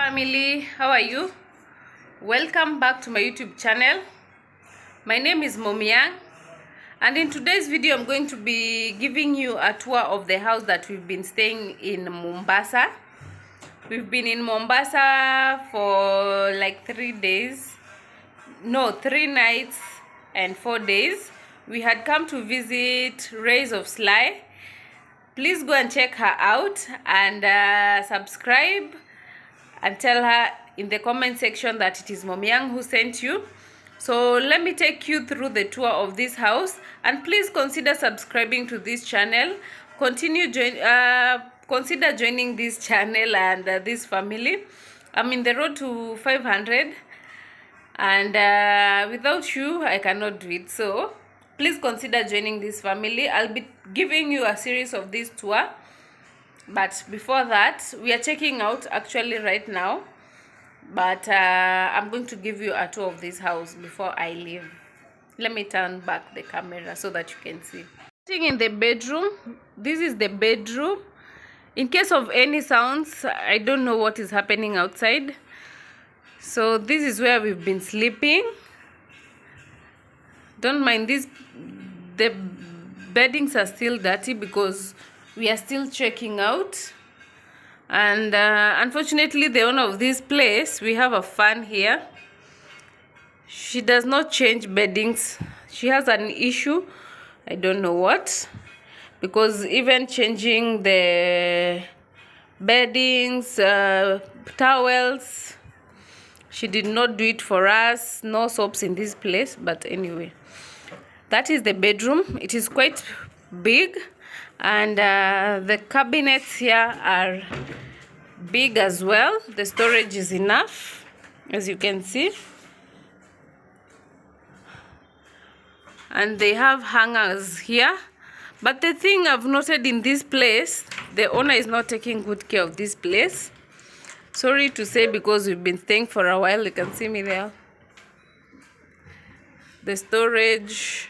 Family, how are you? Welcome back to my YouTube channel. My name is Momiang, and in today's video I'm going to be giving you a tour of the house that we've been staying in Mombasa. We've been in Mombasa for like 3 days. No, 3 nights and 4 days. We had come to visit Rays of Sly. Please go and check her out and subscribe and tell her in the comment section that it is Momiang who sent you. So let me take you through the tour of this house, and please consider subscribing to this channel. Consider joining this channel and this family. I'm in the road to 500, and without you I cannot do it. So please consider joining this family. I'll be giving you a series of this tour, but before that we are checking out actually right now, but I'm going to give you a tour of this house before I leave. Let me turn back the camera so that you can see. Sitting in the bedroom, this is the bedroom. In case of any sounds, I don't know what is happening outside, so this is where we've been sleeping. Don't mind this, the beddings are still dirty because we are still checking out, and unfortunately the owner of this place, we have a fan here. She does not change beddings. She has an issue, I don't know what, because even changing the beddings, towels, she did not do it for us. No soaps in this place. But anyway, that is the bedroom. It is quite big, and the cabinets here are big as well. The storage is enough, as you can see, and they have hangers here. But the thing I've noted in this place, the owner is not taking good care of this place. Sorry to say, because we've been staying for a while. You can see me there. The storage,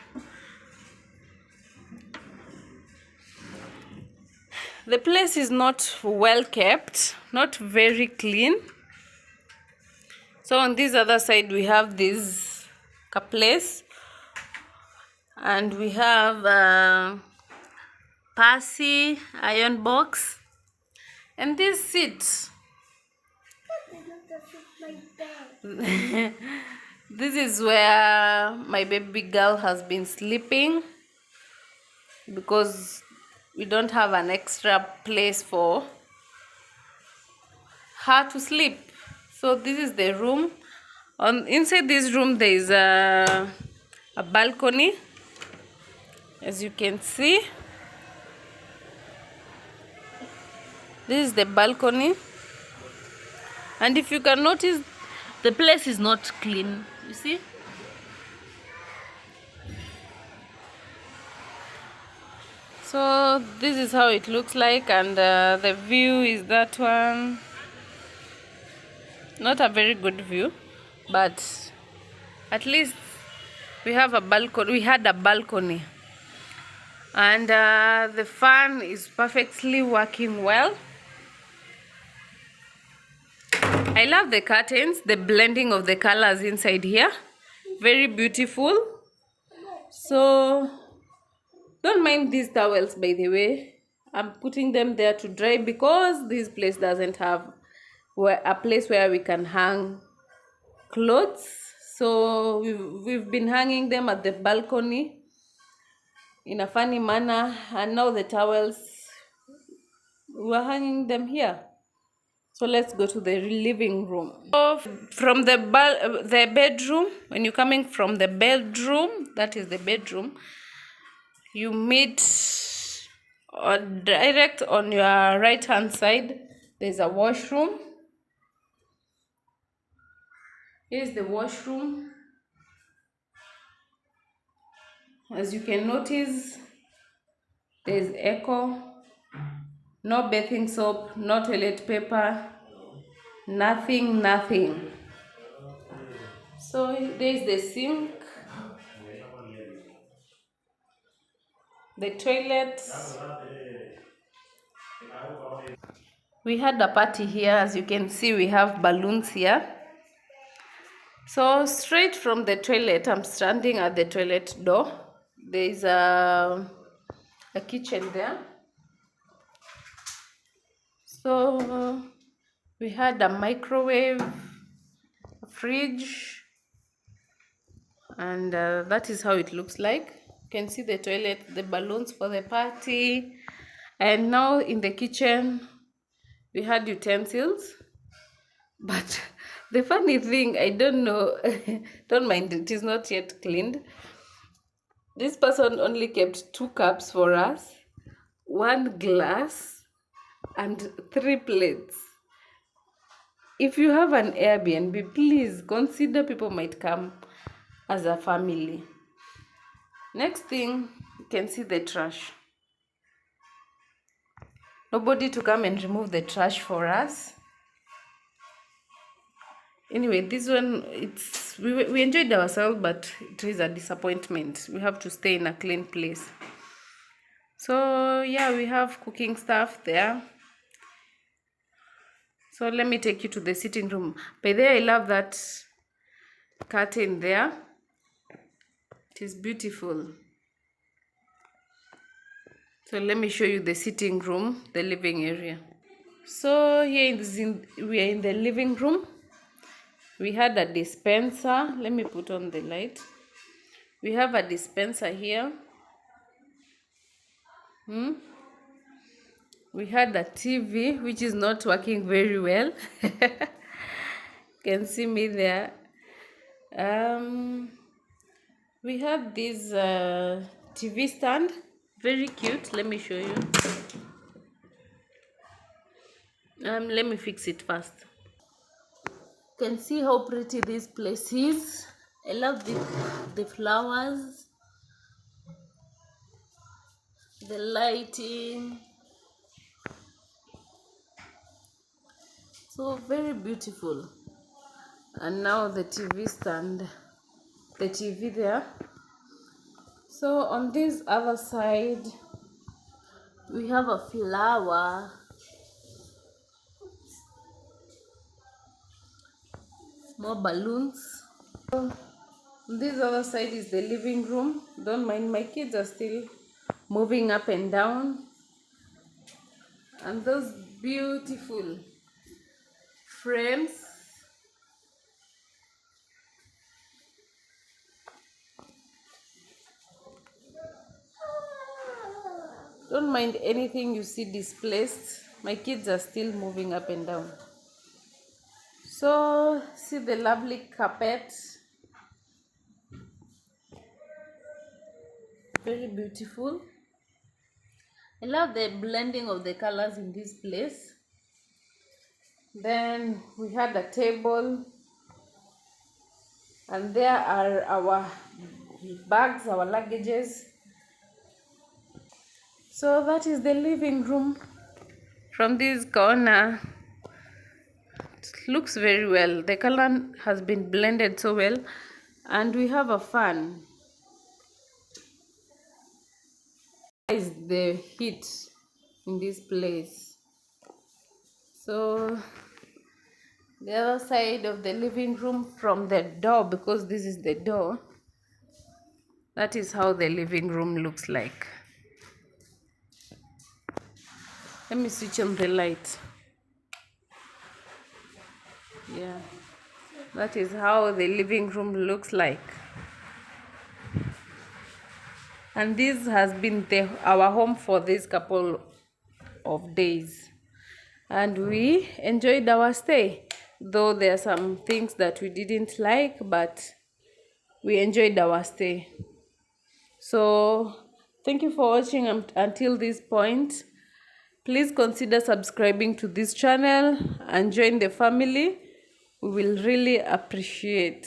the place is not well kept, not very clean. So on this other side we have this place, and we have Passy iron box, and this seat. This is where my baby girl has been sleeping, because we don't have an extra place for her to sleep. So this is the room. Inside this room there is a balcony, as you can see. This is the balcony, and if you can notice, the place is not clean, you see. So this is how it looks like, and the view is that one. Not a very good view, but at least we have a balcony. We had a balcony, and the fan is perfectly working well. I love the curtains, the blending of the colors inside here, very beautiful. So don't mind these towels, by the way. I'm putting them there to dry because this place doesn't have a place where we can hang clothes. So we've been hanging them at the balcony in a funny manner, and now the towels, we're hanging them here. So let's go to the living room. So from the bedroom, when you're coming from the bedroom, that is the bedroom, you meet direct on your right hand side. There's a washroom. Here's the washroom. As you can notice, there's echo. No bathing soap, no toilet paper, nothing. So there's the sink, the toilet, We had a party here. As you can see, we have balloons here. So straight from the toilet, I'm standing at the toilet door. There is a kitchen there. So we had a microwave, a fridge, and that is how it looks like. You can see the toilet, the balloons for the party. And now in the kitchen, we had utensils. But the funny thing, I don't know, don't mind, it is not yet cleaned. This person only kept 2 cups for us, 1 glass, and 3 plates. If you have an Airbnb, please consider people might come as a family. Next thing, you can see the trash. Nobody to come and remove the trash for us. Anyway, this one, we enjoyed ourselves, but it is a disappointment. We have to stay in a clean place. So yeah, we have cooking stuff there. So let me take you to the sitting room. By there, I love that curtain there. It is beautiful. So let me show you the sitting room, the living area. So here we are in the living room. We had a dispenser. Let me put on the light. We have a dispenser here. We had a TV which is not working very well. You can see me there. We have this TV stand, very cute. Let me show you. Let me fix it first. You can see how pretty this place is. I love the flowers, the lighting. So very beautiful. And now the TV stand, the TV there. So on this other side, we have a flower. More balloons. So this other side is the living room. Don't mind, my kids are still moving up and down. And those beautiful frames. Don't mind anything you see displaced. My kids are still moving up and down. So see the lovely carpet. Very beautiful. I love the blending of the colors in this place. Then we had a table, and there are our bags, our luggages. So that is the living room. From this corner, it looks very well. The color has been blended so well, and we have a fan. Is the heat in this place. So the other side of the living room, from the door, because this is the door, that is how the living room looks like. Let me switch on the light. Yeah, that is how the living room looks like. And this has been our home for this couple of days, and we enjoyed our stay, though there are some things that we didn't like, but we enjoyed our stay. So thank you for watching until this point. Please consider subscribing to this channel and join the family. We will really appreciate.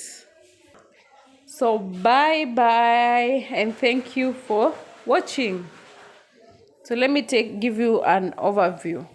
So bye bye, and thank you for watching. So let me give you an overview.